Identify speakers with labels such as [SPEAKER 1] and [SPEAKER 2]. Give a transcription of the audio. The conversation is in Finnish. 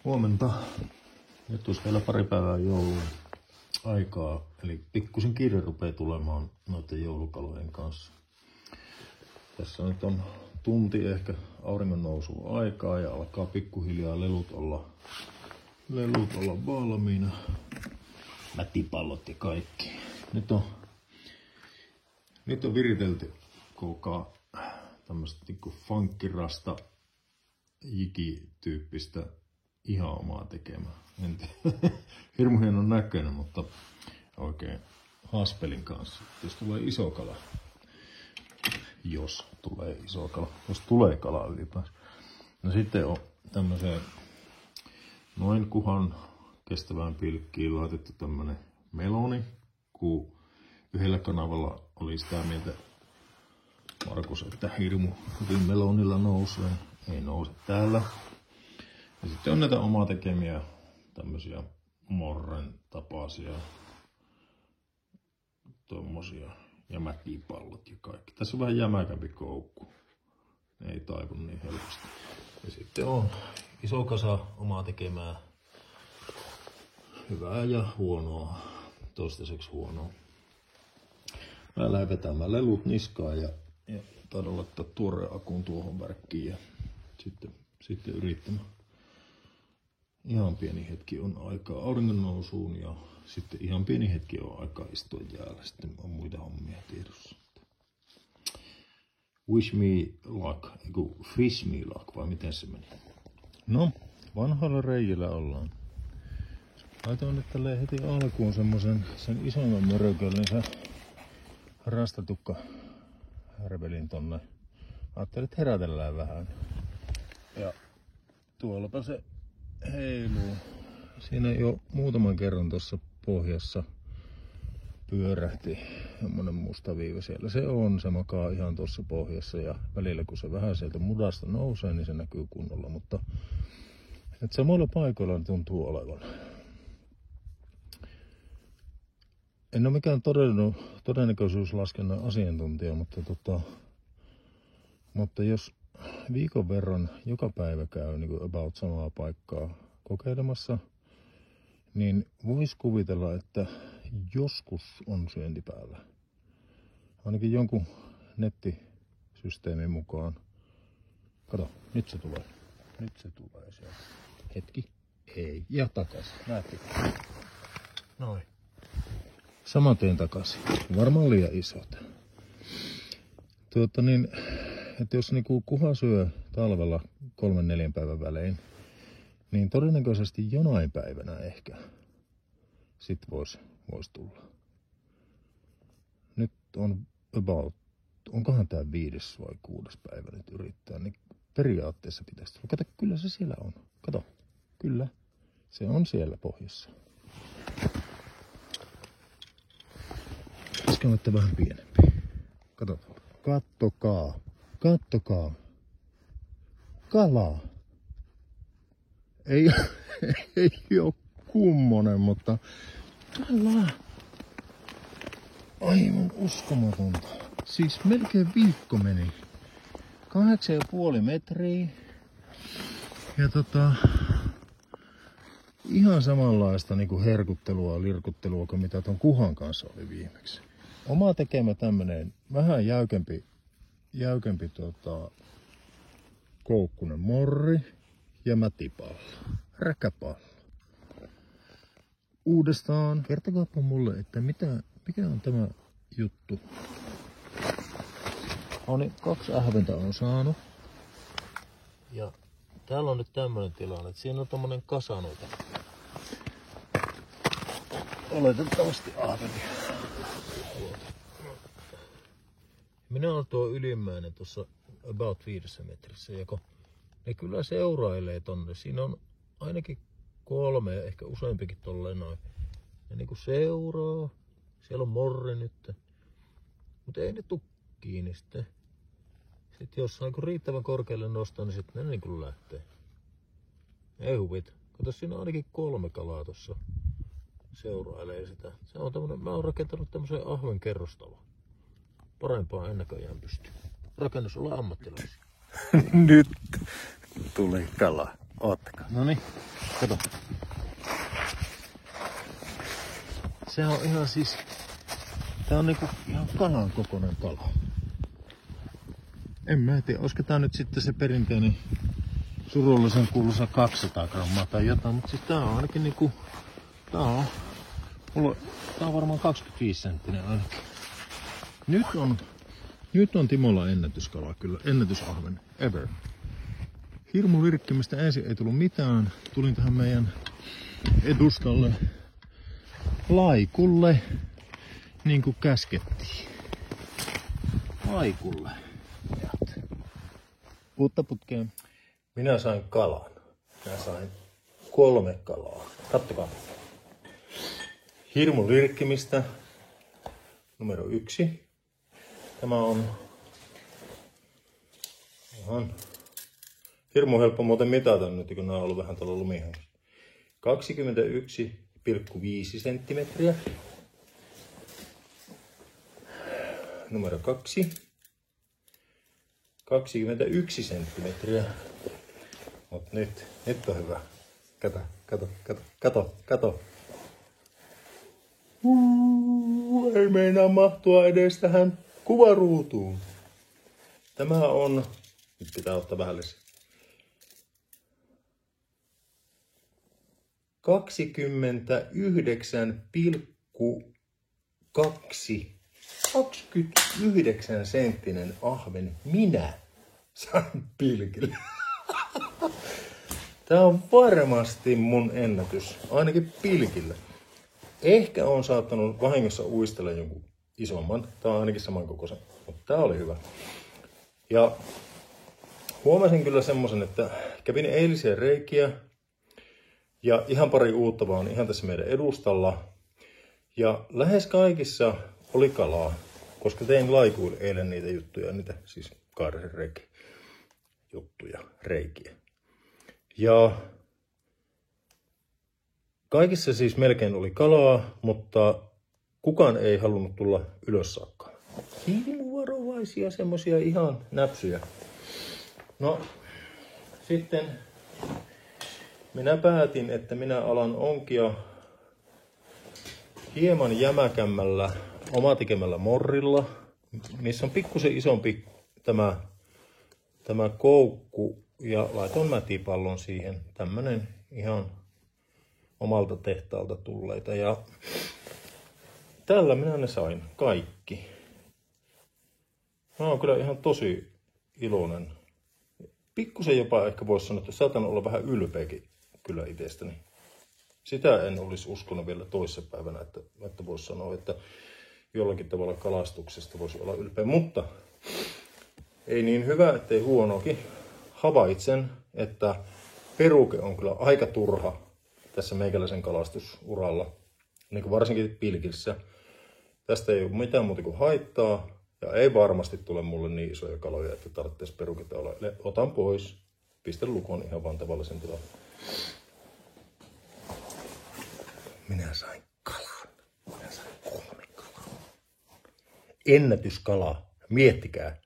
[SPEAKER 1] Huomenta. Nyt olisi vielä pari päivää joulun aikaa, eli pikkusen kiire rupeaa tulemaan noiden joulukalojen kanssa. Tässä nyt on tunti ehkä auringon nousua aikaa ja alkaa pikkuhiljaa lelut olla valmiina. Mätipallot ja kaikki. Nyt on viritelty kuulkaa tämmöstä niinku funkkirasta jiki-tyyppistä ihan omaa tekemää. En tiedä. Hirmu hienon näköinen, mutta oikein haspelin kanssa. Jos tulee iso kala. Jos tulee kala ylipäänsä. No sitten on tämmöiseen noin kuhan kestävään pilkkiin laitettu tämmönen meloni, kun yhdellä kanavalla oli sitä mieltä Markus, että hirmu hyvin melonilla nousee. Ei nouse täällä. Ja sitten on näitä omaa tekemiä tämmösiä morren tapaisia tommosia ja mäkipallot ja kaikki. Tässä on vähän jämäkämpi koukku. Ne ei taivu niin helposti. Ja sitten on iso kasa omaa tekemää hyvää ja huonoa. Toistaiseksi huonoa. Mä lähden vetämään lelut niskaan ja taidan laittaa tuoreen akun tuohon värkkiin ja sitten yrittämään. Ihan pieni hetki on aikaa auringon nousuun ja sitten ihan pieni hetki on aikaa istua jäällä. Sitten on muita hommia tiedossa. Wish me luck, fish me luck, vai miten se meni? No, vanhalla reijillä ollaan. Laitoin nyt tälleen heti alkuun sen isomman mörököllin, se rastatukka härvelin tonne. Ajattelin, että herätellään vähän. Ja tuollapa se heiluu. Siinä jo muutaman kerran tuossa pohjassa pyörähti semmonen musta viiva siellä. Se makaa ihan tuossa pohjassa ja välillä kun se vähän sieltä mudasta nousee, niin se näkyy kunnolla. Mutta et samoilla paikoilla tuntuu olevan. En ole mikään todennäköisyyslaskennan asiantuntija, mutta jos viikon verran joka päivä käy niin kuin about samaa paikkaa kokeilemassa, niin voisi kuvitella, että joskus on syönti päällä. Ainakin jonkun nettisysteemin mukaan. Kato, nyt se tulee. Nyt se tulee sieltä. Hetki. Ei. Ja takaisin. Näettekö? Noin. Saman tien takaisin. Varmaan liian isot. Että jos niinku kuha syö talvella 3-4 päivän välein, niin todennäköisesti jonain päivänä ehkä sit vois tulla. Nyt on onkohan tää 5. vai 6. päivä nyt yrittää, niin periaatteessa pitäisi tulla. Kato, kyllä se siellä on. Kato, kyllä, se on siellä pohjassa. Pitäisikö olla vähän pienempi? Kattokaa. Kalaa. Ei ole kummonen, mutta kalaa. Aivan uskomatonta. Siis melkein viikko meni. 8,5 metriä. Ja ihan samanlaista niinku herkuttelua, lirkuttelua kuin mitä ton kuhan kanssa oli viimeksi. Oma tekemä tämmönen vähän jäykempi koukkunen morri ja mätipallo, räkäpallo. Uudestaan, kertokaapa mulle, että mikä on tämä juttu. Niin 2 ähventä on saanut. Ja täällä on nyt tämmönen tilanne, että siinä on tommonen kasa noita. Oletettavasti ahvenia. Minä olen tuo ylimmäinen tuossa about 5 metrissä, ja kun ne kyllä seurailee tonne, siinä on ainakin 3 ja ehkä useampikin tolleen noin. Ne niinku seuraa, siellä on morri nyt, mutta ei ne tuu kiinni sitten. Sitten jos on riittävän korkealle nostaa, niin sitten ne niinku lähtee. Ei huvita. Kato, siinä on ainakin 3 kalaa tuossa seurailee sitä. Se on tämmönen, mä oon rakentanut tämmösen ahven kerrostalon. Parempaa en näköjään pysty. Rakennus olla ammattilaisia.
[SPEAKER 2] Nyt tuli kala. Ottakaa.
[SPEAKER 1] Noniin. Kato. Se on ihan siis... Tää on niinku ihan kalan kokoinen kala. En mä tiedä, olisiko tää nyt sitten se perinteinen surullisen kuuluisa 200 grammaa tai jotain, mutta siis tää on ainakin niinku... Tää on varmaan 25 senttinen ainakin. Nyt on Timolla ennätyskala kyllä, ennätysahven ever. Hirmulirkkimistä ensin ei tullut mitään. Tulin tähän meidän edustalle laikulle, niin kuin käskettiin. Laikulle. Uutta putkeen. Minä sain kalan. Minä sain 3 kalaa. Kattokaa. Hirmulirkkimistä numero 1. Tämä on ihan hirmu helppo muuten mitata nyt, kun nämä on ollut vähän tuolla lumihangissa. 21,5 senttimetriä. Numero 2. 21 senttimetriä. Mut nyt on hyvä. Kato. Ei meinaa mahtua edes tähän kuvaruutuun. Tämä on, nyt pitää ottaa vähän lisää. 29 senttinen ahven minä sain pilkille. Tää on varmasti mun ennätys, ainakin pilkillä. Ehkä on saattanut vahingossa uistella jonkun isomman. Tää on ainakin samankokoisen, mutta tää oli hyvä. Ja huomasin kyllä semmosen, että kävin eilisiä reikiä. Ja ihan pari uutta vaan ihan tässä meidän edustalla. Ja lähes kaikissa oli kalaa, koska tein laikuille eilen niitä juttuja, niitä siis kaarisen juttuja, reikiä. Ja kaikissa siis melkein oli kalaa, mutta kukaan ei halunnut tulla ylös saakka. Hiimuvarovaisia, semmosia ihan näpsyjä. No, sitten minä päätin, että minä alan onkia hieman jämäkämmällä omatekemällä morrilla, missä on pikkusen isompi tämä koukku, ja laitoin mätipallon siihen, tämmönen ihan omalta tehtaalta tulleita, ja tällä minä ne sain kaikki. Mä oon kyllä ihan tosi iloinen. Pikkusen jopa ehkä voisi sanoa, että saatan olla vähän ylpeäkin kyllä itsestäni. Sitä en olisi uskonut vielä toissapäivänä, että voisi sanoa, että jollakin tavalla kalastuksesta voisi olla ylpeä. Mutta ei niin hyvä, ettei huonokin. Havaitsen, että peruke on kyllä aika turha tässä meikäläisen kalastusuralla, niin kuin varsinkin pilkissä. Tästä ei ole mitään muuta kuin haittaa, ja ei varmasti tule mulle niin isoja kaloja, että tarvitsisi peruketta olla. Otan pois, pistän lukon ihan vaan tavallisen tilan. Minä sain kalan. Minä sain 3 kalaa. Ennätyskala. Miettikää.